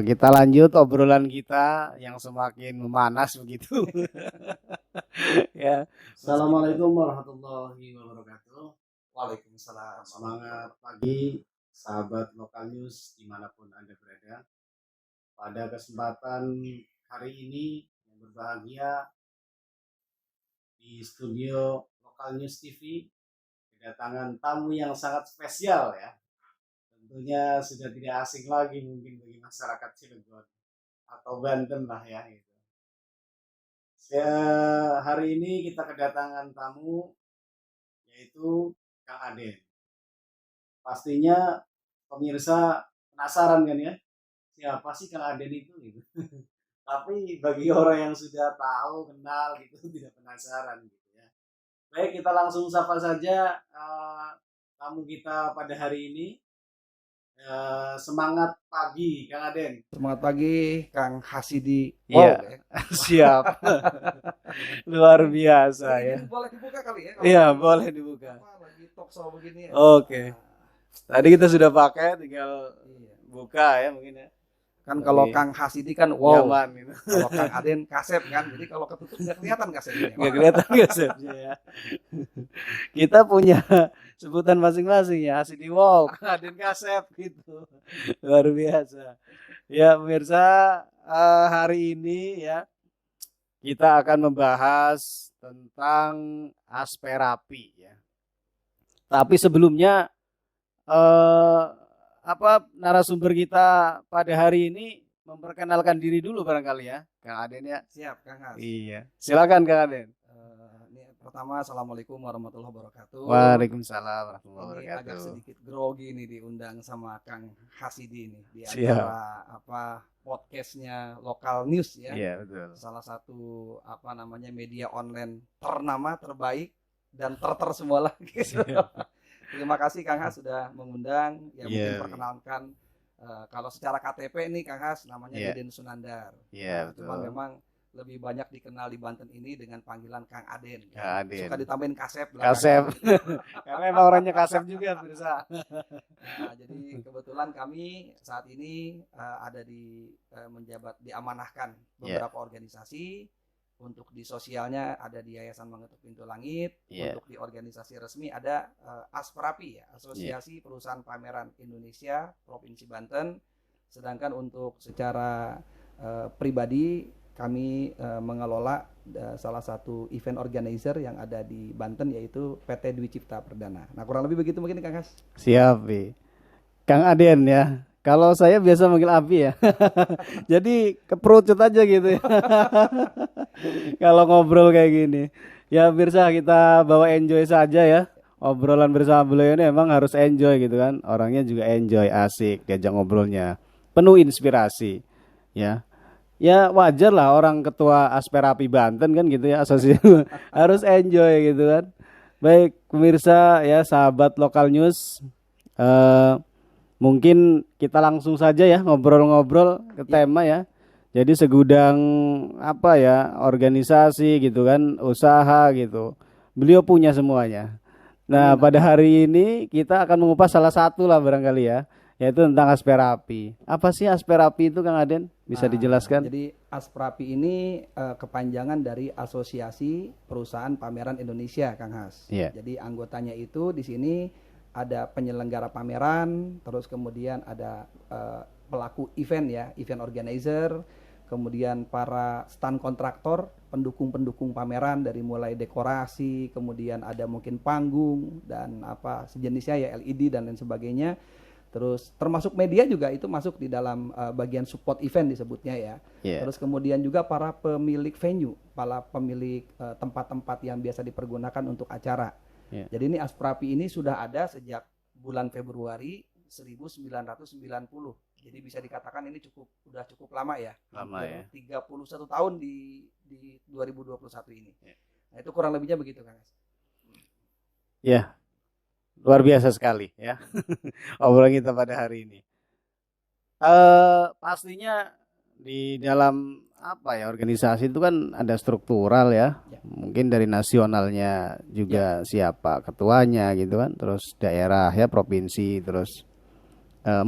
Kita lanjut obrolan kita yang semakin memanas begitu. Ya. Assalamualaikum warahmatullahi wabarakatuh. Waalaikumsalam. Semangat pagi, sahabat lokal news dimanapun Anda berada. Pada kesempatan hari ini yang berbahagia di studio lokal news TV kedatangan tamu yang sangat spesial ya. Tentunya sudah tidak asing lagi mungkin bagi masyarakat Cilegon atau Banten lah ya gitu. Hari ini kita kedatangan tamu yaitu Kang Aden. Pastinya pemirsa penasaran kan ya, siapa sih Kang Aden itu gitu. Tapi bagi orang yang sudah tahu, kenal gitu tidak penasaran gitu ya. Baik, kita langsung sapa saja tamu kita pada hari ini. Semangat pagi Kang Aden. Semangat pagi Kang Hasidi. Iya. Siap. Luar biasa ya. Boleh dibuka kali ya? Iya, boleh dibuka. Lagi talk show begini ya. Oke. Tadi kita sudah pakai, tinggal buka ya mungkin ya. Kan kalau Kang Hasidi kan wow. Nyaman gitu. Kalau Kang Aden kasep kan. Jadi kalau ketutup nggak kelihatan kasepnya. Nggak kelihatan kasepnya ya. Kita punya sebutan masing-masing ya. Hasidi wow, Kang Aden kasep gitu. Luar biasa. Ya pemirsa, hari ini ya kita akan membahas tentang asperapi ya. Tapi sebelumnya narasumber kita pada hari ini memperkenalkan diri dulu barangkali ya, Kang Aden ya. Siap, Kang Has. Iya. Silakan Kang Aden. Ini pertama, assalamualaikum warahmatullahi wabarakatuh. Waalaikumsalam warahmatullahi Ini wabarakatuh. agak sedikit grogi nih diundang sama Kang Hasidi nih di Siap. acara podcastnya lokal news ya. Iya betul. Salah satu media online ternama, terbaik dan semua lah gitu. Terima kasih Kang Has sudah mengundang. Ya mungkin perkenalkan kalau secara KTP nih Kang Has namanya Deden Sunandar. Iya betul. Cuma memang lebih banyak dikenal di Banten ini dengan panggilan Kang Aden. Kang Aden. Suka ditambahin kasep. Kasep. Karena emang orangnya kasep juga bisa. Nah, jadi kebetulan kami saat ini ada menjabat diamanahkan beberapa organisasi. Untuk di sosialnya ada di Yayasan Mengetuk Pintu Langit, untuk di organisasi resmi ada Asperapi ya, Asosiasi Perusahaan Pameran Indonesia Provinsi Banten. Sedangkan untuk secara pribadi kami mengelola salah satu event organizer yang ada di Banten yaitu PT Dwi Cipta Perdana. Nah kurang lebih begitu mungkin Kang Has. Siap, Kang Aden ya. Kalau saya biasa manggil Abi ya. Jadi keperucut aja gitu ya. Kalau ngobrol kayak gini. Ya pemirsa, kita bawa enjoy saja ya. Obrolan bersama beliau ini emang harus enjoy gitu kan. Orangnya juga enjoy, asik diajak ngobrolnya. Penuh inspirasi. Ya. Ya wajar lah orang ketua Asperapi Banten kan gitu ya, asosiasi harus enjoy gitu kan. Baik pemirsa ya, sahabat lokal news. Mungkin kita langsung saja ya ngobrol-ngobrol ke tema ya. Jadi segudang organisasi gitu kan, usaha gitu. Beliau punya semuanya. Nah, pada hari ini kita akan mengupas salah satu lah barangkali ya, yaitu tentang Asperapi. Apa sih Asperapi itu Kang Aden? Bisa dijelaskan? Jadi Asperapi ini kepanjangan dari Asosiasi Perusahaan Pameran Indonesia, Kang Has. Jadi anggotanya itu di sini ada penyelenggara pameran, terus kemudian ada pelaku event ya, event organizer, kemudian para stand kontraktor, pendukung-pendukung pameran dari mulai dekorasi, kemudian ada mungkin panggung dan sejenisnya ya, LED dan lain sebagainya. Terus termasuk media juga itu masuk di dalam bagian support event disebutnya ya. Terus kemudian juga para pemilik venue, para pemilik tempat-tempat yang biasa dipergunakan untuk acara. Jadi ini Asperapi ini sudah ada sejak bulan Februari 1990. Jadi bisa dikatakan ini udah cukup lama ya. Lama ya. 31 tahun di 2021 ini. Nah, itu kurang lebihnya begitu Kang. Ya. Luar biasa sekali ya. Obrolan kita pada hari ini. Pastinya di dalam organisasi itu kan ada struktural ya. Mungkin dari nasionalnya juga siapa ketuanya gitu kan, terus daerah ya, provinsi, terus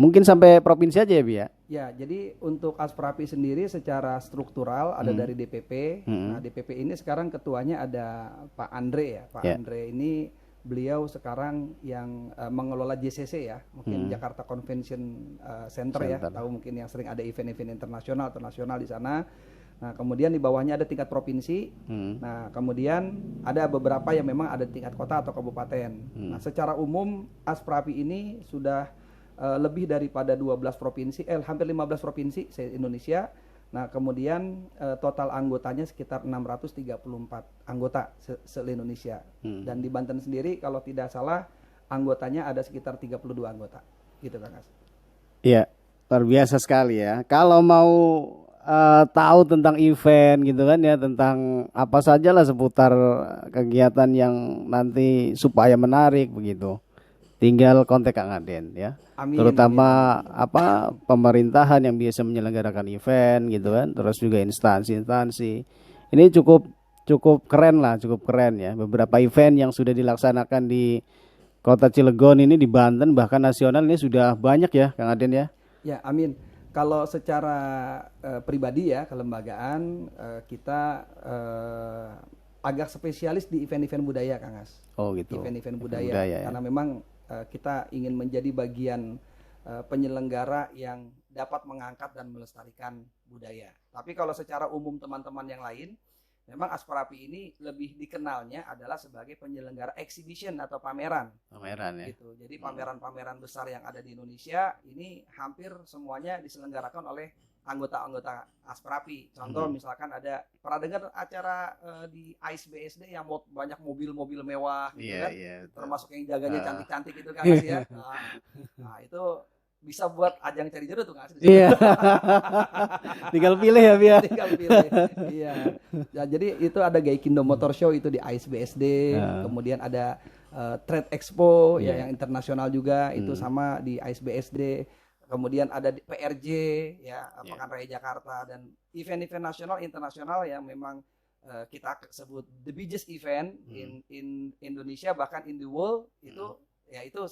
mungkin sampai provinsi aja ya Bi ya. Ya, jadi untuk Asprapi sendiri secara struktural ada dari DPP. Nah, DPP ini sekarang ketuanya ada Pak Andre ya. Pak Andre ini beliau sekarang yang mengelola JCC ya, mungkin Jakarta Convention Center ya, tahu mungkin yang sering ada event-event internasional atau nasional di sana. Nah, kemudian di bawahnya ada tingkat provinsi. Nah, kemudian ada beberapa yang memang ada tingkat kota atau kabupaten. Nah, secara umum Asprapi ini sudah lebih daripada 12 provinsi, hampir 15 provinsi se-Indonesia. Nah, kemudian total anggotanya sekitar 634 anggota se-Indonesia. Dan di Banten sendiri kalau tidak salah anggotanya ada sekitar 32 anggota. Gitu Kang As. Iya, luar biasa sekali ya. Kalau mau tahu tentang event gitu kan ya, tentang apa saja lah seputar kegiatan yang nanti supaya menarik begitu. Tinggal kontak Kang Aden ya. Amin, Terutama apa pemerintahan yang biasa menyelenggarakan event gitu kan, terus juga instansi-instansi. Ini cukup keren lah, cukup keren ya. Beberapa event yang sudah dilaksanakan di Kota Cilegon ini di Banten bahkan nasional ini sudah banyak ya Kang Aden ya. Ya, amin. Kalau secara pribadi ya kelembagaan kita agak spesialis di event-event budaya Kang As. Oh gitu. Event-event budaya ya. karena memang kita ingin menjadi bagian penyelenggara yang dapat mengangkat dan melestarikan budaya. Tapi kalau secara umum teman-teman yang lain, memang Asprapi ini lebih dikenalnya adalah sebagai penyelenggara exhibition atau pameran. Pameran ya. Gitu. Jadi pameran-pameran besar yang ada di Indonesia ini hampir semuanya diselenggarakan oleh anggota-anggota Asprapi. Contoh misalkan ada, pernah dengar acara di ICE BSD yang banyak mobil-mobil mewah gitu kan? Termasuk yang jaganya cantik-cantik itu kan ya. Nah, itu bisa buat ajang cari jodoh tuh nggak sih? Iya. Tinggal pilih ya Bia. Tinggal pilih. Iya. Ya, jadi itu ada Gaikindo Motor Show itu di ICE BSD. Kemudian ada Trade Expo ya yang internasional juga itu sama di ICE BSD. Kemudian ada di PRJ ya Pekan Raya Jakarta dan event-event nasional internasional yang memang kita sebut the biggest event in Indonesia bahkan in the world itu ya itu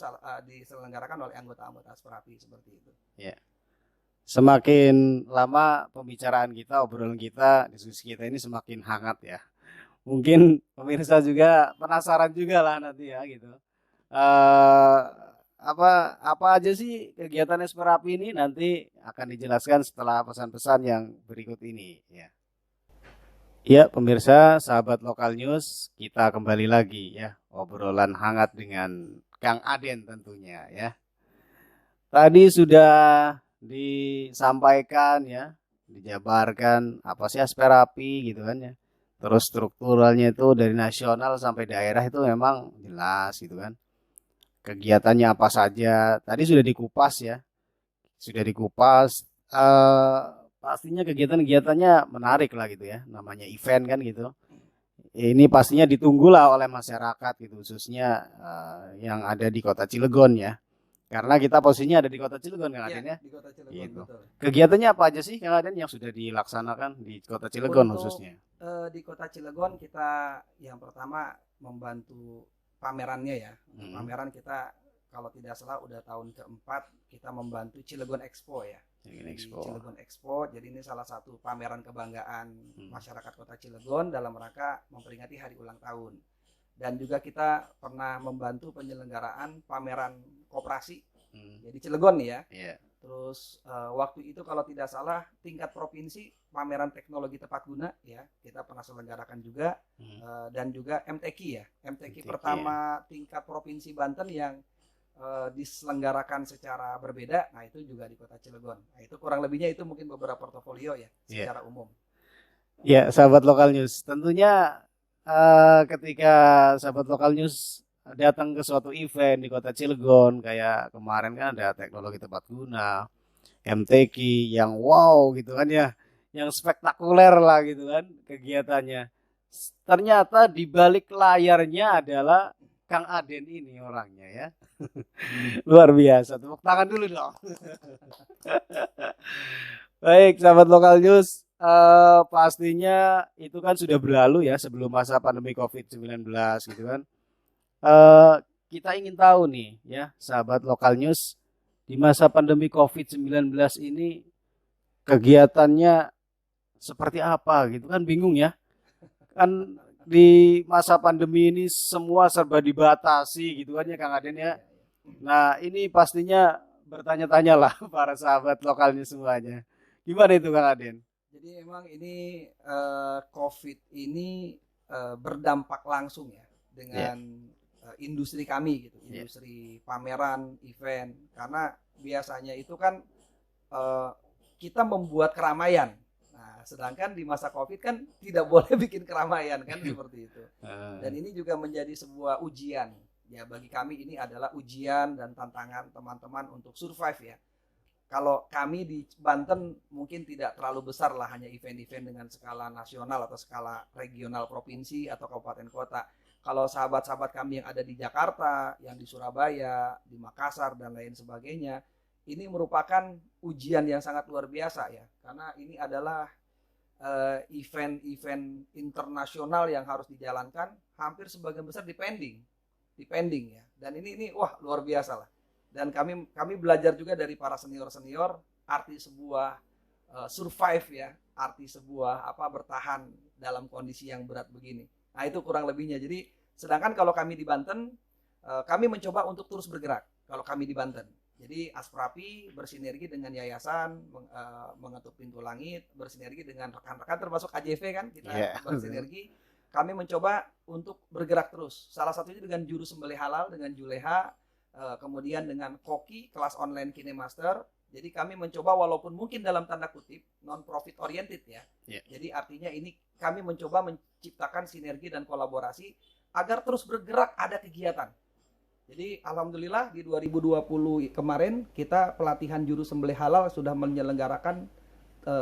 diselenggarakan oleh anggota-anggota Asprapi seperti itu. Ya. Semakin lama pembicaraan kita, obrolan kita, diskusi kita ini semakin hangat ya. Mungkin pemirsa juga penasaran juga lah nanti ya gitu. Apa aja sih kegiatan Asprapi ini nanti akan dijelaskan setelah pesan-pesan yang berikut ini ya. Ya pemirsa, sahabat Lokal News, kita kembali lagi ya obrolan hangat dengan Kang Aden tentunya ya. Tadi sudah disampaikan ya, dijabarkan apa sih Asprapi gitu kan ya. Terus strukturalnya itu dari nasional sampai daerah itu memang jelas gitu kan. Kegiatannya apa saja tadi sudah dikupas ya, pastinya kegiatan-kegiatannya menarik lah gitu ya, namanya event kan gitu. Ini pastinya ditunggulah oleh masyarakat gitu, khususnya yang ada di Kota Cilegon ya, karena kita posisinya ada di Kota Cilegon Kang Aden ya. Di Kota Cilegon gitu. betul. Kegiatannya apa aja sih Kang Aden yang sudah dilaksanakan di Kota Cilegon khususnya? Di Kota Cilegon kita yang pertama membantu pamerannya ya. Pameran kita kalau tidak salah udah tahun keempat kita membantu Cilegon Expo ya. Cilegon Expo. Jadi ini salah satu pameran kebanggaan masyarakat Kota Cilegon dalam rangka memperingati hari ulang tahun. Dan juga kita pernah membantu penyelenggaraan pameran koperasi. Jadi Cilegon nih ya. Terus waktu itu kalau tidak salah tingkat provinsi pameran teknologi tepat guna ya kita pernah selenggarakan juga dan juga MTQ ya MTQ pertama tingkat provinsi Banten yang diselenggarakan secara berbeda. Nah itu juga di Kota Cilegon. Nah itu kurang lebihnya itu mungkin beberapa portofolio ya secara umum. Ya sahabat Lokal News, tentunya ketika sahabat Lokal News datang ke suatu event di Kota Cilegon kayak kemarin kan ada teknologi tepat guna, MTQ yang wow gitu kan ya, yang spektakuler lah gitu kan kegiatannya. Ternyata di balik layarnya adalah Kang Aden ini orangnya ya. Luar biasa, tepuk tangan dulu dong. Baik sahabat Lokal News, pastinya itu kan sudah berlalu ya sebelum masa pandemi COVID-19 gitu kan. Kita ingin tahu nih ya sahabat Lokal News, di masa pandemi COVID-19 ini kegiatannya seperti apa gitu kan, bingung ya. Kan di masa pandemi ini semua serba dibatasi gitu kan ya Kang Aden ya. Nah, ini pastinya bertanya-tanya lah para sahabat lokalnya semuanya. Gimana itu Kang Aden? Jadi memang ini COVID ini berdampak langsung ya Ya, dengan industri kami gitu, ya, industri pameran, event. Karena biasanya itu kan eh, kita membuat keramaian. Nah, sedangkan di masa COVID kan tidak boleh bikin keramaian kan seperti itu. Dan ini juga menjadi sebuah ujian. Ya, bagi kami ini adalah ujian dan tantangan teman-teman untuk survive ya. Kalau kami di Banten mungkin tidak terlalu besar lah, hanya event-event dengan skala nasional atau skala regional provinsi atau kabupaten kota. Kalau sahabat-sahabat kami yang ada di Jakarta, yang di Surabaya, di Makassar dan lain sebagainya, ini merupakan ujian yang sangat luar biasa ya, karena ini adalah event-event internasional yang harus dijalankan, hampir sebagian besar depending ya. Dan ini wah luar biasa lah. Dan kami belajar juga dari para senior-senior arti sebuah survive ya, arti sebuah bertahan dalam kondisi yang berat begini. Nah, itu kurang lebihnya. Jadi sedangkan kalau kami di Banten kami mencoba untuk terus bergerak kalau kami di Banten. Jadi Asprapi bersinergi dengan yayasan mengetuk pintu langit, bersinergi dengan rekan-rekan termasuk AJV kan, kita bersinergi. Kami mencoba untuk bergerak terus. Salah satunya dengan juru sembelih halal dengan Juleha, kemudian dengan Koki kelas online KineMaster. Jadi kami mencoba walaupun mungkin dalam tanda kutip non profit oriented ya. Jadi artinya ini kami mencoba menciptakan sinergi dan kolaborasi agar terus bergerak, ada kegiatan. Jadi alhamdulillah di 2020 kemarin kita pelatihan juru sembelih halal sudah menyelenggarakan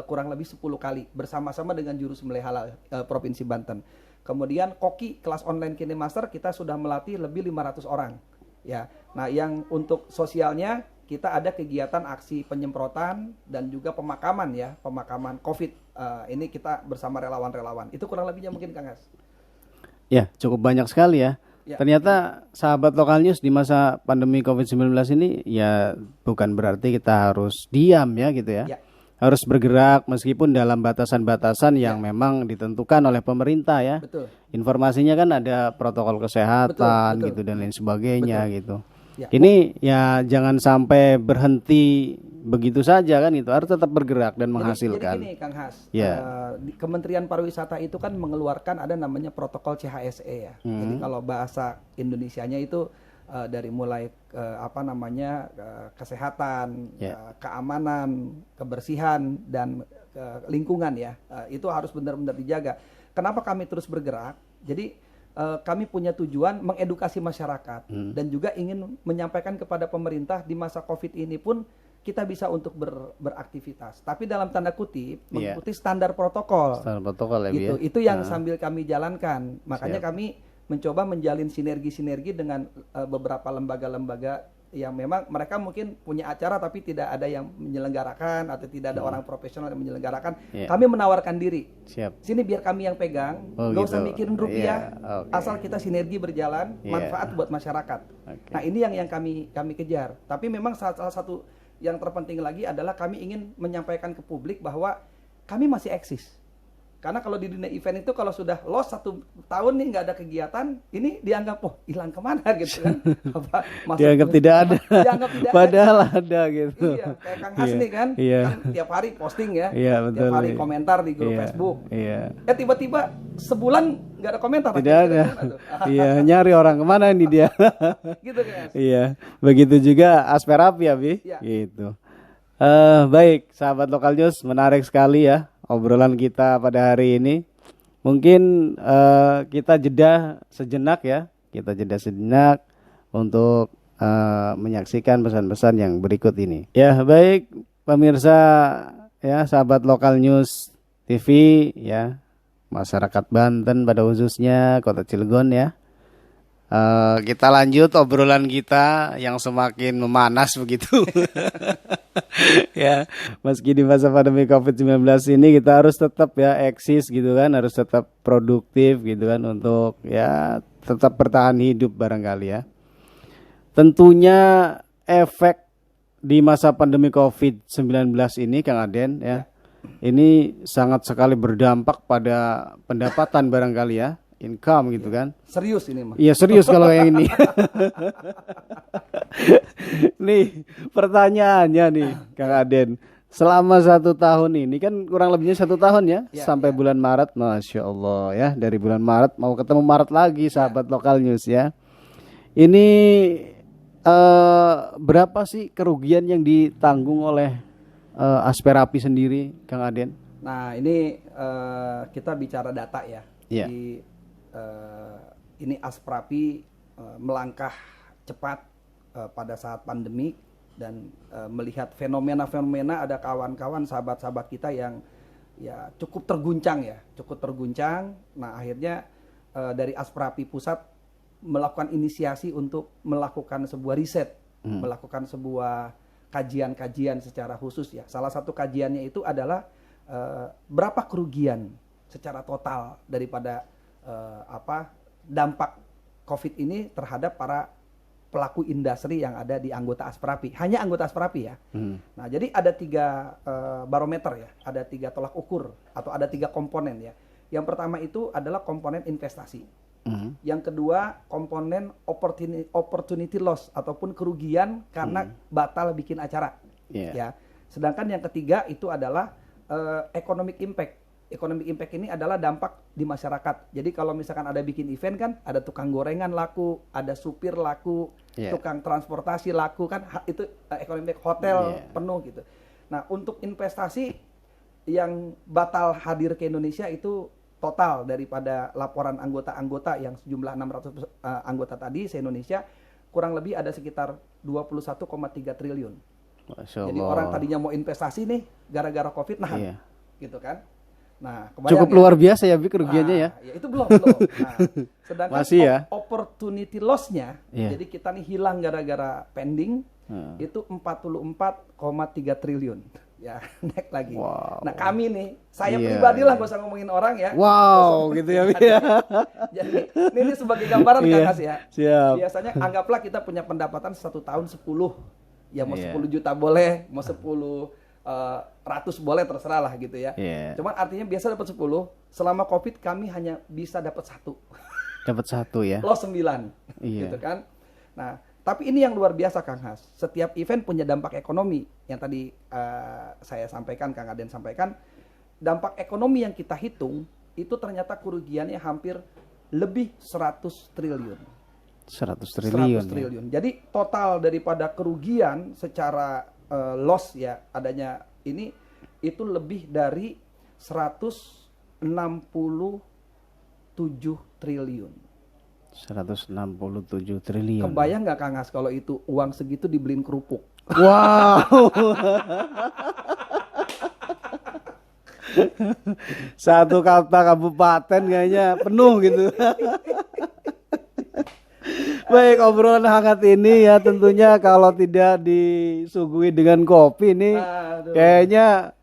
kurang lebih 10 kali bersama-sama dengan juru sembelih halal Provinsi Banten. Kemudian Koki kelas online KineMaster kita sudah melatih lebih 500 orang. Ya. Nah, yang untuk sosialnya kita ada kegiatan aksi penyemprotan dan juga pemakaman ya, pemakaman COVID. Ini kita bersama relawan-relawan. Itu kurang lebihnya mungkin Kang Has. ya cukup banyak sekali ya. Ternyata sahabat lokal news di masa pandemi COVID-19 ini ya bukan berarti kita harus diam ya gitu ya. Harus bergerak meskipun dalam batasan-batasan yang memang ditentukan oleh pemerintah ya. Betul. Informasinya kan ada protokol kesehatan betul. gitu dan lain sebagainya gitu. Ini ya jangan sampai berhenti begitu saja kan, itu harus tetap bergerak dan menghasilkan. Jadi gini Kang Has, Kementerian Pariwisata itu kan mengeluarkan ada namanya protokol CHSE ya. Jadi kalau bahasa Indonesianya itu dari mulai kesehatan, keamanan, kebersihan dan lingkungan ya, itu harus benar-benar dijaga. Kenapa kami terus bergerak? Jadi kami punya tujuan mengedukasi masyarakat dan juga ingin menyampaikan kepada pemerintah di masa COVID ini pun kita bisa untuk beraktivitas, tapi dalam tanda kutip mengikuti standar protokol. Standar protokol ya, gitu. Itu yang sambil kami jalankan. Makanya kami mencoba menjalin sinergi-sinergi dengan beberapa lembaga-lembaga yang memang mereka mungkin punya acara tapi tidak ada yang menyelenggarakan atau tidak ada orang profesional yang menyelenggarakan. Kami menawarkan diri. Sini biar kami yang pegang, nggak usah mikirin rupiah, asal kita sinergi berjalan, manfaat buat masyarakat. Nah, ini yang kami kejar. Tapi memang salah satu yang terpenting lagi adalah kami ingin menyampaikan ke publik bahwa kami masih eksis. Karena kalau di dunia event itu kalau sudah lost 1 tahun nih nggak ada kegiatan, ini dianggap hilang kemana gitu kan? Dianggap tidak ada. Dianggap tidak Padahal ada gitu. Iya, kayak Kang Has nih kan, kan tiap hari posting ya, tiap hari komentar di grup Facebook. Tiba-tiba sebulan nggak ada komentar. Tidak ada. Iya, nyari orang kemana nih dia. Gitu kan? Iya, begitu juga Asperapi ya, Bi. Gitu. Baik, sahabat lokal news, menarik sekali ya obrolan kita pada hari ini. Mungkin kita jeda sejenak ya. Kita jeda sejenak untuk menyaksikan pesan-pesan yang berikut ini. Ya, baik pemirsa ya, sahabat lokal news TV ya, masyarakat Banten pada khususnya Kota Cilegon ya. Kita lanjut obrolan kita yang semakin memanas begitu. Ya, meski di masa pandemi COVID-19 ini kita harus tetap ya eksis gitu kan, harus tetap produktif gitu kan untuk ya tetap bertahan hidup barangkali ya. Tentunya efek di masa pandemi COVID-19 ini Kang Aden ya, ini sangat sekali berdampak pada pendapatan barangkali ya, income gitu kan. Serius ini mah. Iya serius kalau yang ini. Nih pertanyaannya nih Kang Aden, selama 1 tahun ini kan kurang lebihnya 1 tahun ya, sampai bulan Maret, Masya Allah ya, dari bulan Maret mau ketemu Maret lagi sahabat Lokal News ya. Ini berapa sih kerugian yang ditanggung oleh Asperapi sendiri, Kang Aden? Nah, ini kita bicara data ya. Iya. Jadi ini Asperapi melangkah cepat pada saat pandemi dan melihat fenomena-fenomena, ada kawan-kawan sahabat-sahabat kita yang ya cukup terguncang. Nah, akhirnya dari Asperapi Pusat melakukan inisiasi untuk melakukan sebuah riset, melakukan sebuah kajian-kajian secara khusus ya. Salah satu kajiannya itu adalah berapa kerugian secara total daripada dampak COVID ini terhadap para pelaku industri yang ada di anggota Asperapi. Hanya anggota Asperapi ya. Nah, jadi ada 3 barometer ya, ada 3 tolak ukur atau ada 3 komponen ya. Yang pertama itu adalah komponen investasi. Yang kedua komponen opportunity loss ataupun kerugian karena batal bikin acara. Ya. Sedangkan yang ketiga itu adalah economic impact. Economic impact ini adalah dampak di masyarakat. Jadi kalau misalkan ada bikin event kan, ada tukang gorengan laku, ada supir laku, tukang transportasi laku kan, itu economic, hotel penuh gitu. Nah, untuk investasi yang batal hadir ke Indonesia itu total daripada laporan anggota-anggota yang sejumlah 600 anggota tadi se-Indonesia, kurang lebih ada sekitar 21,3 triliun. Masya Allah. Jadi orang tadinya mau investasi nih gara-gara COVID, nah gitu kan. Nah, cukup luar biasa ya Bi kerugiannya ya. Ya itu belum. Nah, sedangkan masih ya? Opportunity loss-nya, jadi kita nih hilang gara-gara pending, itu 44,3 triliun. Ya, naik lagi. Wow. Nah, kami nih, saya pribadi lah, gak usah ngomongin orang ya. Wow, gitu ya. Jadi, ini sebagai gambaran Kang Has ya. Siap. Biasanya anggaplah kita punya pendapatan 1 tahun 10. Ya mau 10 juta boleh, mau 10 ratus boleh, terserah lah gitu ya. Cuman artinya biasa dapat 10, selama Covid kami hanya bisa dapat 1. Dapat 1 ya. Loss 9. Gitu kan. Nah, tapi ini yang luar biasa Kang Has. Setiap event punya dampak ekonomi. Yang tadi saya sampaikan, Kang Aden sampaikan, dampak ekonomi yang kita hitung itu ternyata kerugiannya hampir lebih 100 triliun. 100 triliun. 100 triliun. Jadi total daripada kerugian secara loss ya adanya ini itu lebih dari 167 triliun. 167 triliun. Kebayang nggak Kang Has kalau itu uang segitu dibeliin kerupuk? Wow. Satu kota kabupaten kayaknya penuh gitu. Baik, obrolan hangat ini ya tentunya kalau tidak disuguhi dengan kopi nih kayaknya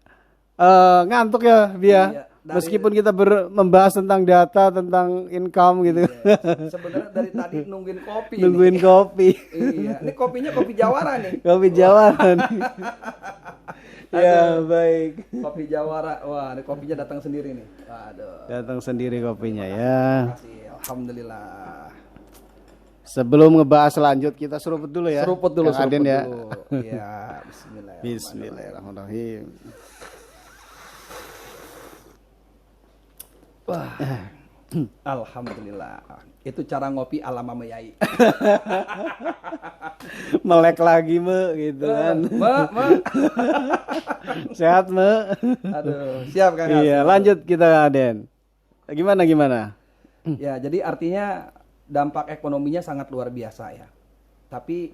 ngantuk ya Bia. Iya. Meskipun kita membahas tentang data, tentang income gitu. Sebenarnya dari tadi nungguin kopi. Nungguin kopi. Iya, ini kopinya kopi Jawara nih. Kopi Jawara nih. Ya, baik. Kopi Jawara. Wah, ini kopinya datang sendiri nih. Waduh. Datang sendiri kopinya ya. Terima kasih. Alhamdulillah. Sebelum ngebahas lanjut kita seruput dulu ya. Seruput dulu, Aden ya. Iya, bismillahirrahmanirrahim. Bismillahirrahmanirrahim. Wah, alhamdulillah. Itu cara ngopi ala Mama Yai. Melek lagi gitu kan. Sehat Aduh, siap kan? Iya, lanjut kita Aden. Gimana? Ya, jadi artinya dampak ekonominya sangat luar biasa ya. Tapi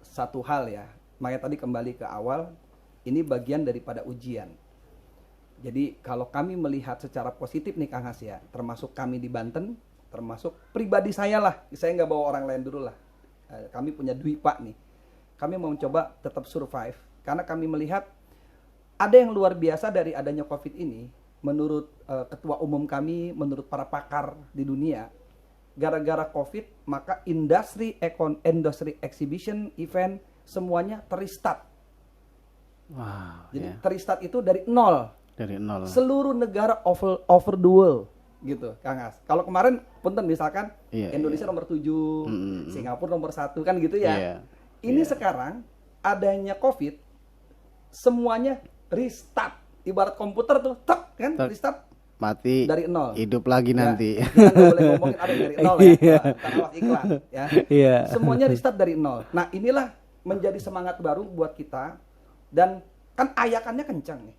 satu hal ya, makanya tadi kembali ke awal, ini bagian daripada ujian. Jadi kalau kami melihat secara positif nih Kang Has ya, termasuk kami di Banten, termasuk pribadi saya lah, saya nggak bawa orang lain dulu lah. Kami punya Dwi Pak nih, kami mau mencoba tetap survive, karena kami melihat ada yang luar biasa dari adanya COVID ini, menurut ketua umum kami, menurut para pakar di dunia, gara-gara COVID, maka industri exhibition event semuanya teristart. Wow, Jadi ya. teristart itu dari nol. Dari nol. Seluruh negara over the world gitu, Kang As. Kalau kemarin punten misalkan Iya, Indonesia iya. nomor 7, Singapura nomor 1 kan gitu ya. Iya, Ini iya. sekarang adanya COVID, semuanya restart. Ibarat komputer tuh, tek kan Tek. restart Mati, dari nol. hidup lagi Ya, nanti. kita nggak boleh ngomongin ada yang dari nol ya, Iya. kita awas iklan ya. Iya. Semuanya restart dari nol. Nah inilah menjadi semangat baru buat kita, dan kan ayakannya kencang nih.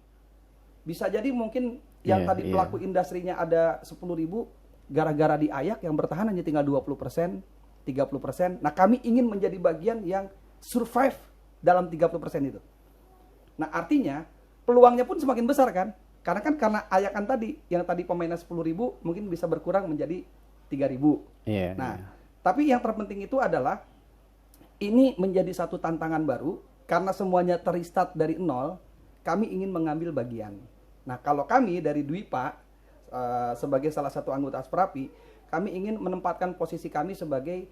Bisa jadi mungkin yang Iya, tadi iya. pelaku industrinya ada 10.000, gara-gara diayak yang bertahan hanya tinggal 20%, 30%. Nah kami ingin menjadi bagian yang survive dalam 30% itu. Nah artinya peluangnya pun semakin besar kan? Karena ayakan tadi, yang tadi pemainnya 10.000 mungkin bisa berkurang menjadi 3.000. Iya. Nah, Iya. tapi yang terpenting itu adalah ini menjadi satu tantangan baru karena semuanya teristart dari nol. Kami ingin mengambil bagian. Nah, kalau kami dari Dwipa sebagai salah satu anggota Asprapi, kami ingin menempatkan posisi kami sebagai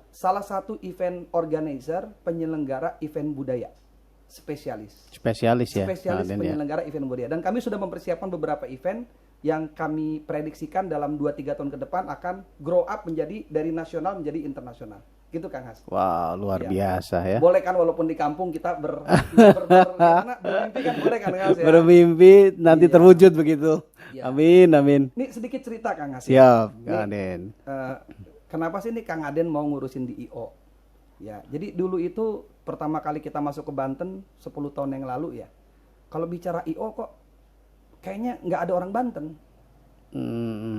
salah satu event organizer, penyelenggara event budaya. Spesialis Ya. Kang Aden, ya. penyelenggara event budaya, dan kami sudah mempersiapkan beberapa event yang kami prediksikan dalam 2-3 tahun ke depan akan grow up menjadi dari nasional menjadi internasional gitu Kang Has. Wow, luar Iya. biasa ya. Boleh kan walaupun di kampung kita bermimpi kan boleh kan Kang Has ya? Bermimpi nanti Iya. terwujud begitu. Iya. Amin, amin. Ini sedikit cerita Kang Has. Siap, Nih, Kang Aden. kenapa sih nih Kang Aden mau ngurusin di IO? Ya, jadi dulu itu pertama kali kita masuk ke Banten 10 tahun yang lalu ya. Kalau bicara IO kok kayaknya nggak ada orang Banten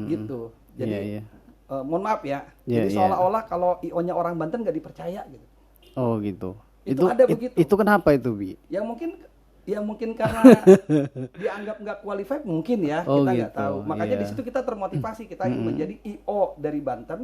gitu. Jadi Iya, iya. mohon maaf ya. Iya, Jadi iya. seolah-olah kalau IO-nya orang Banten nggak dipercaya gitu. Oh gitu. Itu ada begitu. Itu kenapa itu, Bi? Yang mungkin karena dianggap nggak qualified mungkin ya, Oh, kita nggak gitu. tahu. Makanya Iya. di situ kita termotivasi, kita ingin menjadi IO dari Banten.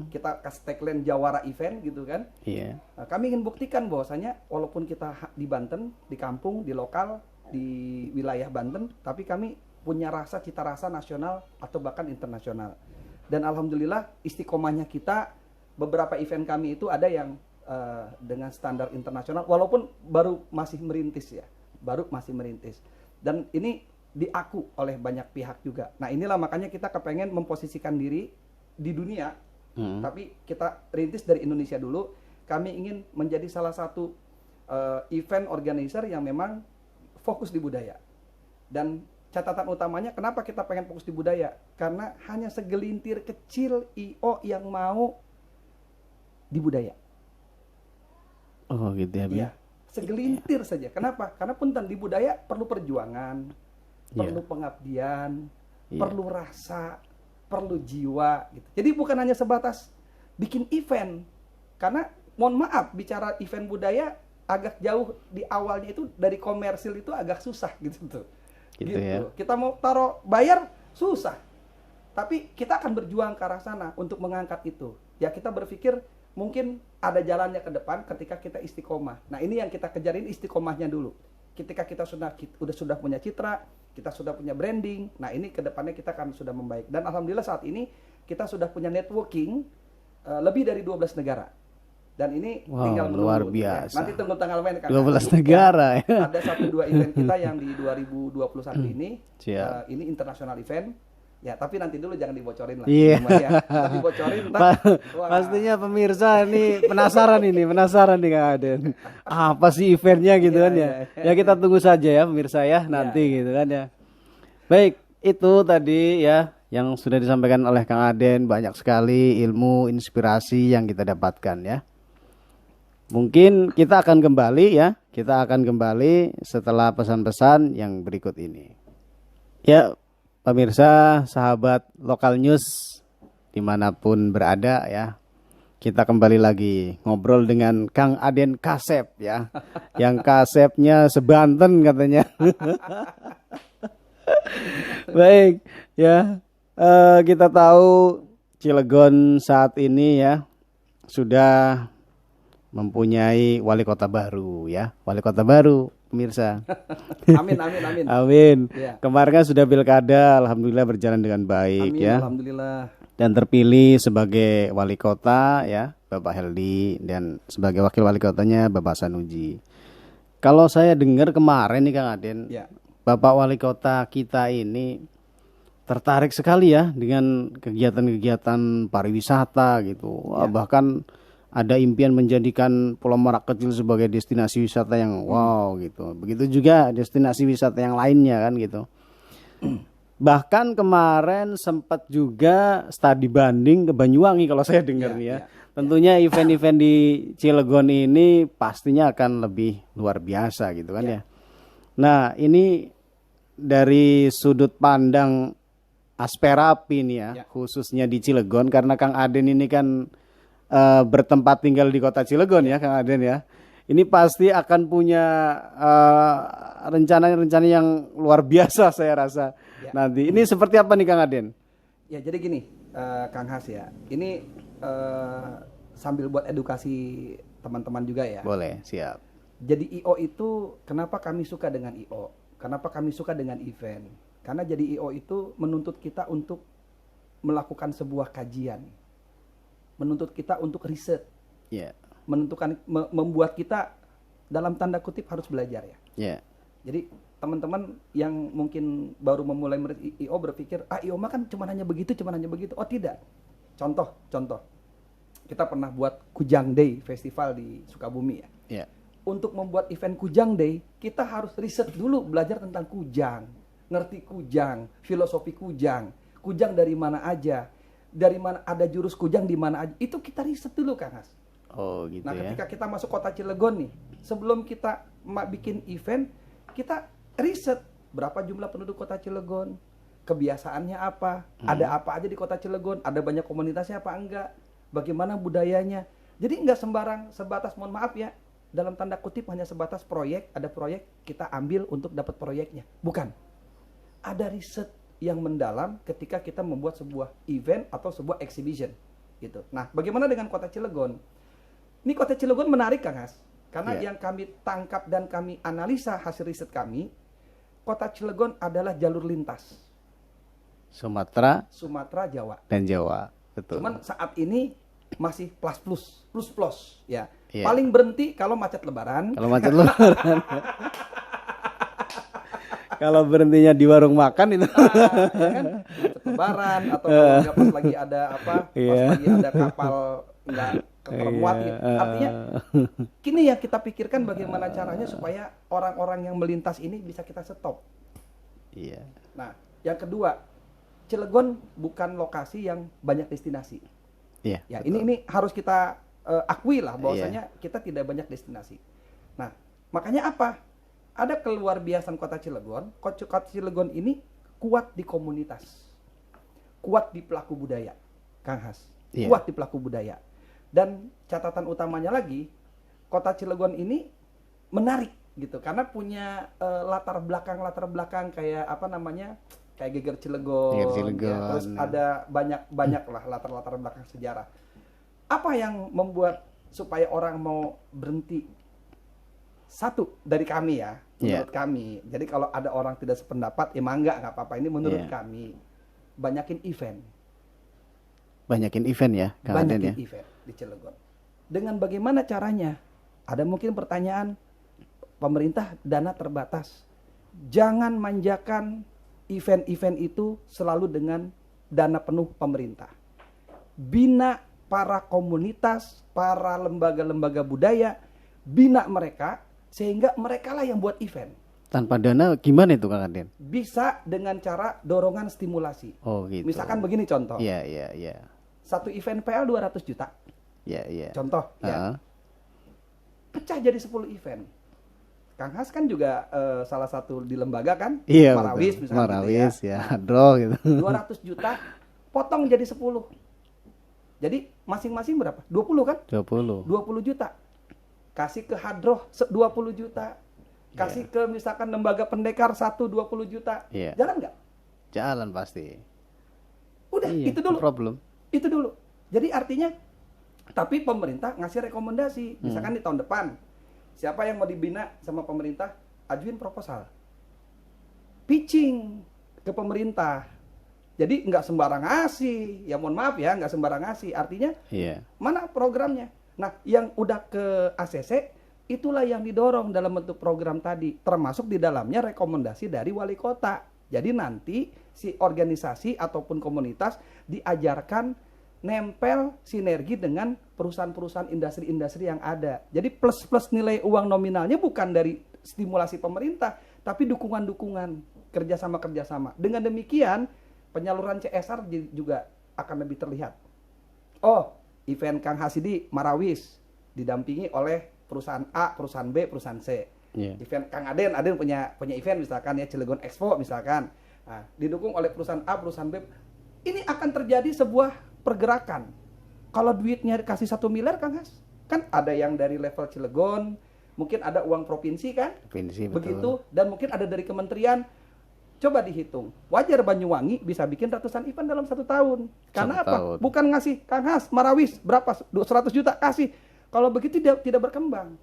Kita kasih tagline Jawara Event gitu kan. Iya. Nah, kami ingin buktikan bahwasanya walaupun kita di Banten, di kampung, di lokal, di wilayah Banten, tapi kami punya rasa cita rasa nasional atau bahkan internasional. Dan alhamdulillah istiqomahnya kita, beberapa event kami itu ada yang dengan standar internasional walaupun baru masih merintis ya. Dan ini diaku oleh banyak pihak juga. Nah, inilah makanya kita kepengen memposisikan diri di dunia. Tapi kita rintis dari Indonesia dulu. Kami ingin menjadi salah satu event organizer yang memang fokus di budaya. Dan catatan utamanya kenapa kita pengen fokus di budaya? Karena hanya segelintir kecil IO yang mau di budaya. Oh gitu ya, Bi. Iya, segelintir saja. Kenapa? Karena punten di budaya perlu perjuangan, perlu pengabdian, Iya. perlu rasa, perlu jiwa gitu. Jadi bukan hanya sebatas bikin event. Karena mohon maaf, bicara event budaya agak jauh di awalnya itu, dari komersil itu agak susah gitu tuh. Gitu ya. Kita mau taruh bayar susah. Tapi kita akan berjuang ke arah sana untuk mengangkat itu. Ya kita berpikir mungkin ada jalannya ke depan ketika kita istiqomah. Nah ini yang kita kejarin, istiqomahnya dulu. Ketika kita sudah punya citra, kita sudah punya branding. Nah ini ke depannya kita akan sudah membaik. Dan alhamdulillah saat ini kita sudah punya networking lebih dari 12 negara. Dan ini Wow, tinggal menunggu. luar Ya, biasa. nanti tunggu tanggal main kan. 12 negara ya. Ada 1-2 event kita yang di 2021 ini. Siap. Ini internasional event. Ya, tapi nanti dulu jangan dibocorin lah. Iya. Ya. Nanti dibocorin ntar, wah. Pastinya pemirsa nih penasaran nih Kang Aden. Apa sih eventnya gitu Iya, kan ya. iya. Ya kita tunggu saja ya pemirsa ya nanti gitu kan ya. Baik, itu tadi ya yang sudah disampaikan oleh Kang Aden, banyak sekali ilmu, inspirasi yang kita dapatkan ya. Mungkin kita akan kembali ya. Kita akan kembali setelah pesan-pesan yang berikut ini. Ya, pemirsa, sahabat Lokal News dimanapun berada ya, kita kembali lagi ngobrol dengan Kang Aden Kasep ya, yang Kasepnya sebanten katanya. Baik ya, kita tahu Cilegon saat ini ya sudah mempunyai wali kota baru ya, wali kota baru pemirsa. Amin, amin, amin. Amin. Ya. Kemarin kan sudah pilkada, alhamdulillah berjalan dengan baik Amin, ya. alhamdulillah. dan terpilih sebagai wali kota ya Bapak Heldi, dan sebagai wakil wali kotanya Bapak Sanuji. Kalau saya dengar kemarin nih Kang Aden, Ya. Bapak wali kota kita ini tertarik sekali ya dengan kegiatan-kegiatan pariwisata gitu. Wah, bahkan ada impian menjadikan Pulau Merak kecil sebagai destinasi wisata yang wow gitu. Begitu juga destinasi wisata yang lainnya kan gitu. Bahkan kemarin sempat juga studi banding ke Banyuwangi kalau saya dengar nih ya. Tentunya event-event di Cilegon ini pastinya akan lebih luar biasa gitu kan ya. Nah, ini dari sudut pandang Asperapi nih ya, khususnya di Cilegon, karena Kang Aden ini kan bertempat tinggal di kota Cilegon ya Kang Aden ya. Ini pasti akan punya rencana-rencana yang luar biasa saya rasa nanti. Ini seperti apa nih Kang Aden? Ya jadi gini, Kang Has ya, ini sambil buat edukasi teman-teman juga ya. Boleh, siap. Jadi IO itu kenapa kami suka dengan IO? Kenapa kami suka dengan event? Karena jadi IO itu menuntut kita untuk melakukan sebuah kajian, menuntut kita untuk riset, membuat kita dalam tanda kutip harus belajar ya. Jadi teman-teman yang mungkin baru memulai IO berpikir, IO mah kan cuma hanya begitu. Oh tidak. Contoh, kita pernah buat Kujang Day Festival di Sukabumi ya. Untuk membuat event Kujang Day, kita harus riset dulu, belajar tentang Kujang, ngerti Kujang, filosofi Kujang dari mana aja, dari mana ada jurus Kujang di mana aja, itu kita riset dulu Kang Has. Oh gitu. Nah ketika kita masuk kota Cilegon nih, sebelum kita bikin event, kita riset berapa jumlah penduduk kota Cilegon, kebiasaannya apa, ada apa aja di kota Cilegon, ada banyak komunitasnya apa enggak, bagaimana budayanya. Jadi enggak sembarang sebatas, mohon maaf ya, dalam tanda kutip hanya sebatas proyek, ada proyek kita ambil untuk dapat proyeknya. Bukan. Ada riset yang mendalam ketika kita membuat sebuah event atau sebuah exhibition gitu. Nah, bagaimana dengan kota Cilegon? Ini kota Cilegon menarik Kang Has, karena yang kami tangkap dan kami analisa hasil riset kami, kota Cilegon adalah jalur lintas Sumatera, Jawa dan Jawa. Betul. Cuman saat ini masih plus ya. Paling berhenti kalau macet lebaran. Kalau berhentinya di warung makan itu. Ya kan? Macet lebaran atau kalau pas lagi ada pas lagi ada kapal nggak ketermuat gitu. Artinya kini yang kita pikirkan bagaimana caranya supaya orang-orang yang melintas ini bisa kita stop. Nah, yang kedua, Cilegon bukan lokasi yang banyak destinasi. Ini harus kita akui lah bahwasanya kita tidak banyak destinasi. Nah, makanya apa? Ada keluar biasaan kota Cilegon. Kota Cilegon ini kuat di komunitas, kuat di pelaku budaya, Kang Has, kuat di pelaku budaya. Dan catatan utamanya lagi, kota Cilegon ini menarik gitu, karena punya latar belakang kayak apa namanya? Kayak Geger Cilegon, terus ada banyak lah latar belakang sejarah. Apa yang membuat supaya orang mau berhenti? Satu dari kami ya, menurut kami. Jadi kalau ada orang tidak sependapat, emang nggak apa-apa. Ini menurut kami, banyakin event ya, banyakin event di Cilegon. Dengan bagaimana caranya? Ada mungkin pertanyaan, pemerintah dana terbatas, jangan manjakan event-event itu selalu dengan dana penuh pemerintah. Bina para komunitas, para lembaga-lembaga budaya, bina mereka sehingga mereka lah yang buat event. Tanpa dana gimana itu Kang Aden? Bisa dengan cara dorongan stimulasi. Oh gitu. Misalkan begini contoh. Iya. Satu event PL 200 juta. Iya. Contoh ya. Pecah jadi 10 event. Kang Has kan juga salah satu di lembaga kan? Iya, Marawis betul. misalnya. Marawis gitu ya. Hadro gitu. 200 juta potong jadi 10. Jadi masing-masing berapa? 20 kan? 20 juta. Kasih ke Hadroh 20 juta. Kasih ke misalkan lembaga pendekar 20 juta. Jalan nggak? Jalan pasti. Udah, itu dulu. Problem. Itu dulu. Jadi artinya, tapi pemerintah ngasih rekomendasi. Misalkan di tahun depan, siapa yang mau dibina sama pemerintah, ajuin proposal. Pitching ke pemerintah. Jadi nggak sembarang ngasih, ya mohon maaf ya, nggak sembarang ngasih. Artinya mana programnya? Nah, yang udah ke ACC, itulah yang didorong dalam bentuk program tadi, termasuk di dalamnya rekomendasi dari wali kota. Jadi nanti si organisasi ataupun komunitas diajarkan nempel sinergi dengan perusahaan-perusahaan industri-industri yang ada. Jadi plus-plus nilai uang nominalnya bukan dari stimulasi pemerintah, tapi dukungan-dukungan, kerjasama-kerjasama. Dengan demikian, penyaluran CSR juga akan lebih terlihat. Oh, event Kang Hasidi Marawis didampingi oleh perusahaan A, perusahaan B, perusahaan C. Event Kang Aden punya event misalkan ya, Cilegon Expo misalkan. Nah, didukung oleh perusahaan A, perusahaan B. Ini akan terjadi sebuah pergerakan. Kalau duitnya dikasih 1 miliar Kang Has, kan ada yang dari level Cilegon, mungkin ada uang provinsi kan? Provinsi, begitu, dan mungkin ada dari kementerian. Coba dihitung, wajar Banyuwangi bisa bikin ratusan event dalam 1 tahun. Karena apa? Bukan ngasih Kang Has, Marawis, berapa? 100 juta kasih. Kalau begitu tidak berkembang.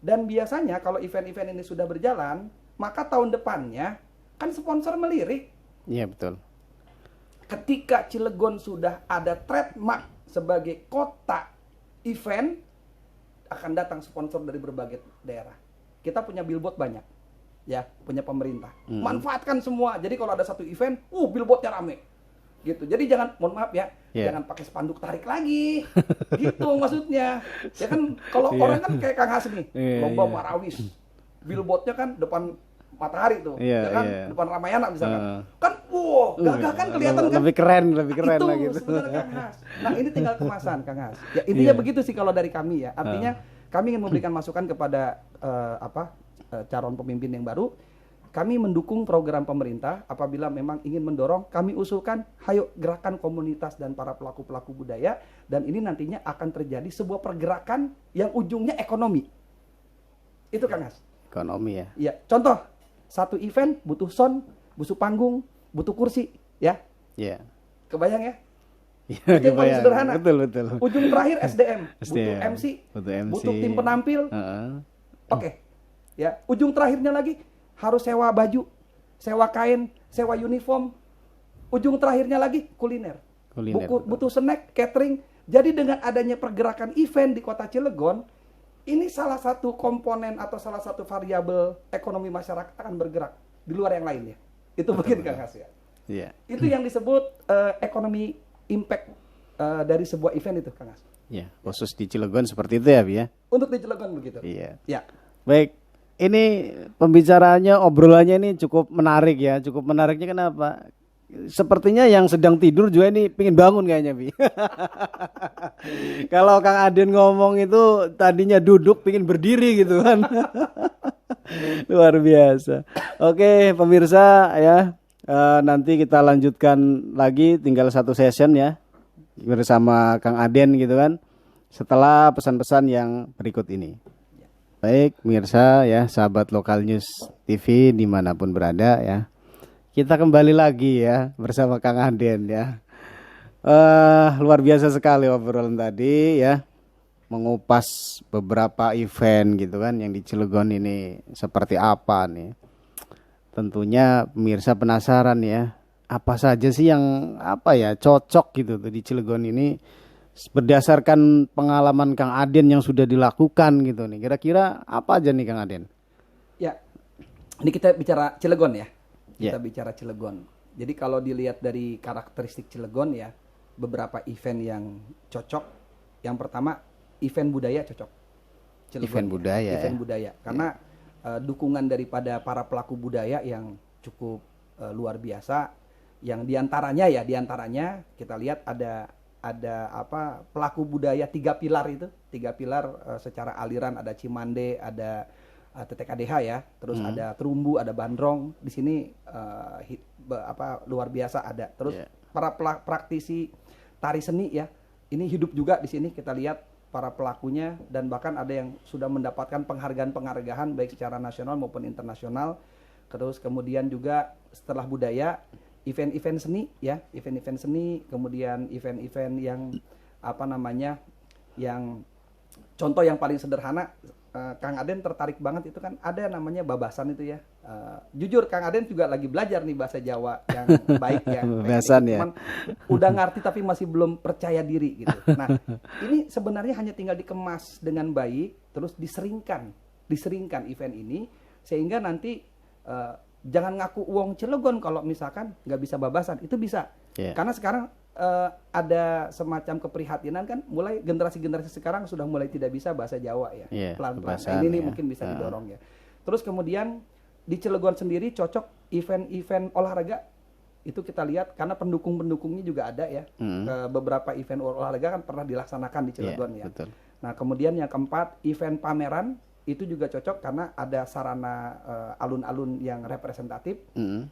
Dan biasanya kalau event-event ini sudah berjalan, maka tahun depannya kan sponsor melirik. Iya, betul. Ketika Cilegon sudah ada trademark sebagai kota event, akan datang sponsor dari berbagai daerah. Kita punya billboard banyak, ya, punya pemerintah. Manfaatkan semua. Jadi kalau ada satu event, billboardnya rame, gitu. Jadi jangan, mohon maaf ya, jangan pakai spanduk tarik lagi, gitu maksudnya. Ya kan, kalau orang kan kayak Kang Has nih, lomba Marawis, billboardnya kan depan Matahari tuh, ya kan, depan Ramayana misalkan, kan, gagah kan, kelihatan kan, lebih keren itu lah gitu. sebenarnya Kang Has. Nah ini tinggal kemasan Kang Has. Ya intinya begitu sih kalau dari kami ya. Artinya kami ingin memberikan masukan kepada calon pemimpin yang baru. Kami mendukung program pemerintah apabila memang ingin mendorong. Kami usulkan, hayo gerakan komunitas dan para pelaku-pelaku budaya, dan ini nantinya akan terjadi sebuah pergerakan yang ujungnya ekonomi. Itu Kang Has. Ekonomi ya. Iya. Contoh, satu event butuh sound, butuh panggung, butuh kursi, ya. Iya. Kebayang ya? Ya, itu yang paling sederhana. Betul. Ujung terakhir SDM, butuh MC, butuh tim penampil. Oke. Ya, ujung terakhirnya lagi harus sewa baju, sewa kain, sewa uniform. Ujung terakhirnya lagi kuliner. Butuh snack, catering. Jadi dengan adanya pergerakan event di Kota Cilegon, ini salah satu komponen atau salah satu variabel ekonomi masyarakat akan bergerak di luar yang lainnya. Itu begini Kang Has ya. Iya. Itu yang disebut ekonomi impact dari sebuah event itu Kang Has. Iya, khusus di Cilegon seperti itu ya, Bi ya. Untuk di Cilegon begitu. Iya. Ya. Baik. Ini pembicaraannya, obrolannya ini cukup menarik ya. Cukup menariknya kenapa? Sepertinya yang sedang tidur juga ini pingin bangun kayaknya, Bi. Kalau Kang Aden ngomong itu tadinya duduk pingin berdiri gitu kan. Luar biasa. Oke, pemirsa ya, nanti kita lanjutkan lagi, tinggal 1 session ya bersama Kang Aden gitu kan, setelah pesan-pesan yang berikut ini. Baik, pemirsa ya, sahabat Lokal News TV dimanapun berada ya. Kita kembali lagi ya bersama Kang Aden ya. Luar biasa sekali obrolan tadi ya, mengupas beberapa event gitu kan yang di Cilegon ini seperti apa nih. Tentunya pemirsa penasaran ya, apa saja sih yang cocok gitu tuh di Cilegon ini berdasarkan pengalaman Kang Aden yang sudah dilakukan gitu nih. Kira-kira apa aja nih Kang Aden? Ya, ini kita bicara Cilegon ya. Kita bicara Cilegon. Jadi kalau dilihat dari karakteristik Cilegon ya, beberapa event yang cocok. Yang pertama, event budaya cocok. Cilegon, event budaya. Event budaya. Karena dukungan daripada para pelaku budaya yang cukup luar biasa. Yang diantaranya kita lihat ada pelaku budaya 3 pilar itu. 3 pilar secara aliran, ada Cimande, ada TTKDH ya, terus ada Terumbu, ada Bandrong. Di sini luar biasa ada. Terus para praktisi tari seni ya, ini hidup juga di sini. Kita lihat para pelakunya, dan bahkan ada yang sudah mendapatkan penghargaan baik secara nasional maupun internasional. Terus kemudian juga setelah budaya, event-event seni ya, event-event seni, kemudian event-event yang yang contoh yang paling sederhana, Kang Aden tertarik banget itu kan ada namanya babasan itu ya. Jujur Kang Aden juga lagi belajar nih bahasa Jawa yang baik ya. Babasan ya. Cuman udah ngerti tapi masih belum percaya diri gitu. Nah, ini sebenarnya hanya tinggal dikemas dengan baik, terus diseringkan event ini sehingga nanti jangan ngaku uang Cilegon kalau misalkan nggak bisa babasan, itu bisa. Karena sekarang ada semacam keprihatinan kan, mulai generasi-generasi sekarang sudah mulai tidak bisa bahasa Jawa ya, pelan-pelan. Nah, ini mungkin bisa didorong ya. Terus kemudian di Cilegon sendiri cocok event-event olahraga, itu kita lihat karena pendukung-pendukungnya juga ada ya. Beberapa event olahraga kan pernah dilaksanakan di Cilegon ya. Betul. Nah kemudian yang keempat, event pameran itu juga cocok karena ada sarana alun-alun yang representatif.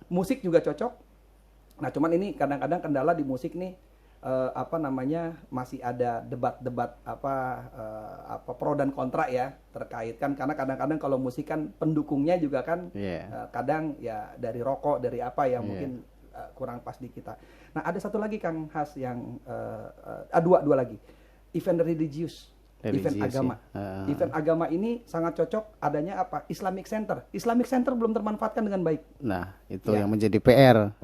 Musik juga cocok. Nah, cuman ini kadang-kadang kendala di musik nih, masih ada debat-debat pro dan kontra ya terkait kan, karena kadang-kadang kalau musik kan pendukungnya juga kan kadang ya dari rokok, dari apa yang mungkin kurang pas di kita. Nah, ada satu lagi Kang Has yang dua lagi, event religius. Event agama. Event agama ini sangat cocok adanya apa? Islamic Center. Islamic Center belum termanfaatkan dengan baik. Nah, itu yang menjadi PR.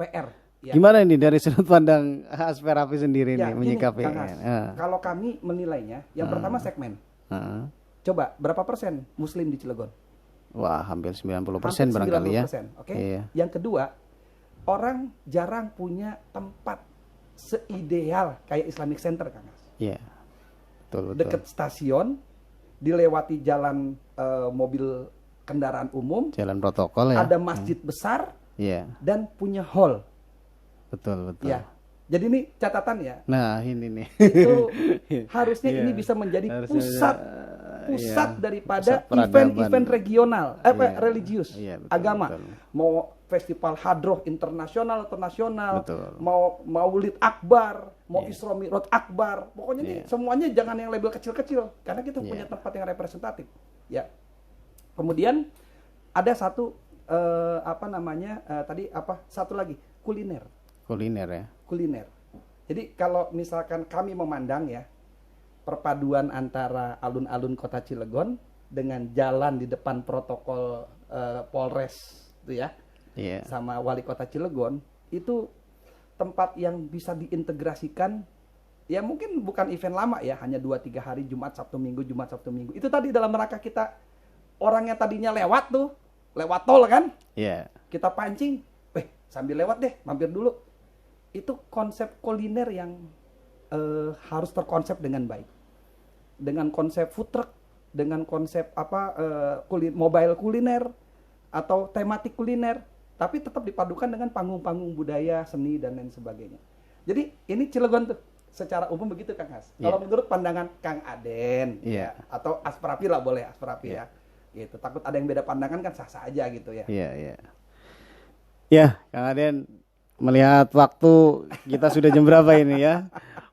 Ya. Gimana ini dari sudut pandang Asperapi sendiri nih menyikapi? Kalau kami menilainya, yang pertama segmen. Coba berapa persen Muslim di Cilegon? Wah, hampir 90% barangkali ya. Oke. Yang kedua, orang jarang punya tempat seideal kayak Islamic Center, Kang As. Iya. Betul. Dekat stasiun, dilewati jalan mobil kendaraan umum, jalan protokol ya. Ada masjid besar, dan punya hall. Betul. Ya. Jadi ini catatan ya. Nah, ini nih. Itu harusnya ini bisa menjadi pusat daripada event-event regional, religius, agama. Betul. Mau festival hadroh internasional atau nasional, mau Maulid Akbar, mau Isra Mi'raj Akbar. Pokoknya nih semuanya jangan yang label kecil-kecil karena kita punya tempat yang representatif. Ya. Kemudian ada satu satu lagi, kuliner ya. Kuliner. Jadi kalau misalkan kami memandang ya perpaduan antara alun-alun Kota Cilegon dengan jalan di depan protokol Polres itu ya, sama Wali Kota Cilegon, itu tempat yang bisa diintegrasikan. Ya mungkin bukan event lama ya, hanya 2-3 hari, Jumat Sabtu Minggu. Itu tadi dalam rangka kita orang yang tadinya lewat tol kan, kita pancing, sambil lewat deh, mampir dulu. Itu konsep kuliner yang harus terkonsep dengan baik, dengan konsep food truck, dengan konsep mobile kuliner atau tematik kuliner, tapi tetap dipadukan dengan panggung-panggung budaya, seni dan lain sebagainya. Jadi ini Cilegon tuh secara umum begitu Kang Has. Kalau menurut pandangan Kang Aden atau Asperapi lah, boleh Asperapi ya. Gitu. Takut ada yang beda pandangan kan sah-sah aja gitu ya. Ya, Kang Aden, melihat waktu kita sudah jam berapa ini ya.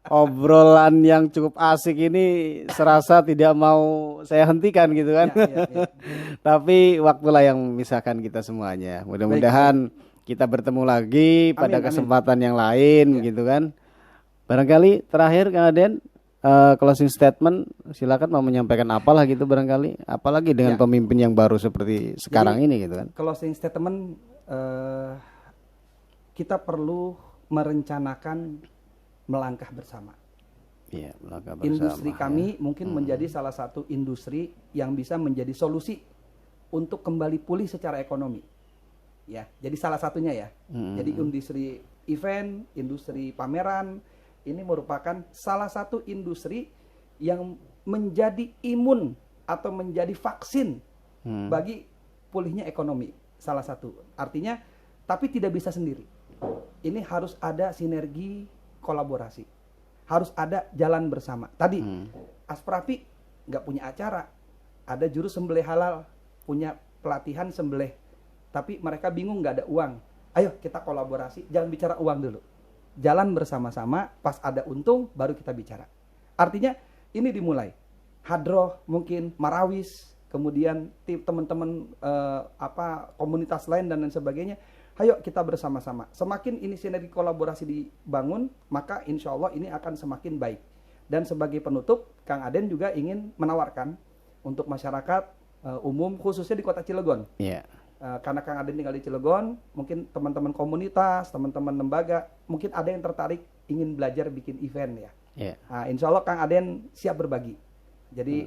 Obrolan yang cukup asik ini serasa tidak mau saya hentikan gitu kan. Tapi waktulah yang memisahkan kita semuanya. Mudah-mudahan kita bertemu lagi pada kesempatan yang lain gitu kan. Barangkali terakhir Kang Aden, closing statement, silakan mau menyampaikan apalah gitu barangkali, apalagi dengan pemimpin yang baru seperti sekarang ini gitu kan. Closing statement, kita perlu merencanakan melangkah bersama. Melangkah bersama. Industri kami mungkin menjadi salah satu industri yang bisa menjadi solusi untuk kembali pulih secara ekonomi. Ya, jadi salah satunya ya. Jadi industri event, industri pameran ini merupakan salah satu industri yang menjadi imun atau menjadi vaksin bagi pulihnya ekonomi. Salah satu. Artinya, tapi tidak bisa sendiri. Ini harus ada sinergi kolaborasi. Harus ada jalan bersama. Tadi Asperapi nggak punya acara. Ada juru sembelih halal, punya pelatihan sembelih. Tapi mereka bingung nggak ada uang. Ayo kita kolaborasi, jangan bicara uang dulu. Jalan bersama-sama, pas ada untung baru kita bicara. Artinya ini dimulai. Hadroh mungkin, Marawis, kemudian teman-teman komunitas lain dan lain sebagainya. Ayo kita bersama-sama. Semakin ini sinergi kolaborasi dibangun, maka insya Allah ini akan semakin baik. Dan sebagai penutup, Kang Aden juga ingin menawarkan untuk masyarakat umum khususnya di Kota Cilegon. Iya. Karena Kang Aden tinggal di Cilegon, mungkin teman-teman komunitas, teman-teman lembaga, mungkin ada yang tertarik ingin belajar bikin event ya. Iya. Nah, insya Allah Kang Aden siap berbagi. Jadi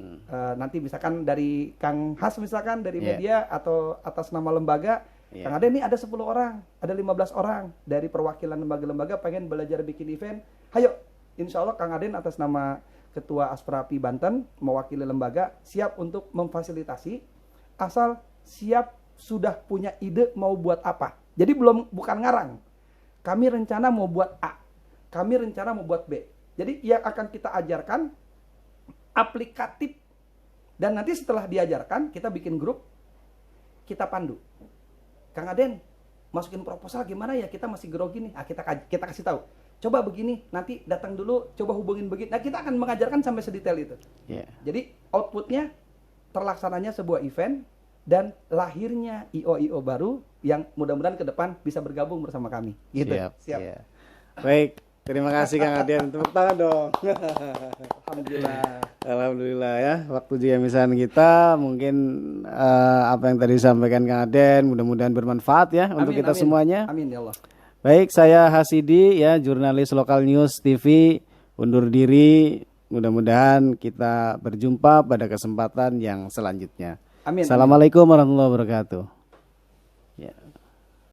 nanti misalkan dari Kang Has misalkan dari media atau atas nama lembaga, Kang Aden ini ada 10 orang, ada 15 orang dari perwakilan lembaga-lembaga pengen belajar bikin event. Hayo, insya Allah Kang Aden atas nama Ketua Asprapi Banten mewakili lembaga siap untuk memfasilitasi, asal siap sudah punya ide mau buat apa. Jadi bukan ngarang. Kami rencana mau buat A, kami rencana mau buat B. Jadi yang akan kita ajarkan aplikatif, dan nanti setelah diajarkan kita bikin grup, kita pandu. Kang Aden masukin proposal gimana ya, kita masih grogi nih. Kita kasih tahu. Coba begini, nanti datang dulu, coba hubungin begini. Nah, kita akan mengajarkan sampai sedetail itu. Jadi outputnya terlaksananya sebuah event dan lahirnya IO baru yang mudah-mudahan ke depan bisa bergabung bersama kami. Gitu. Siap. Baik, terima kasih Kang Aden. Tepuk tangan dong. Alhamdulillah ya. Waktu juga misalnya kita mungkin apa yang tadi disampaikan Kang Aden mudah-mudahan bermanfaat ya untuk kita semuanya. Amin ya Allah. Baik, saya Hasidi ya, jurnalis Lokal News TV, undur diri. Mudah-mudahan kita berjumpa pada kesempatan yang selanjutnya. Amin. Assalamualaikum warahmatullahi wabarakatuh. Ya.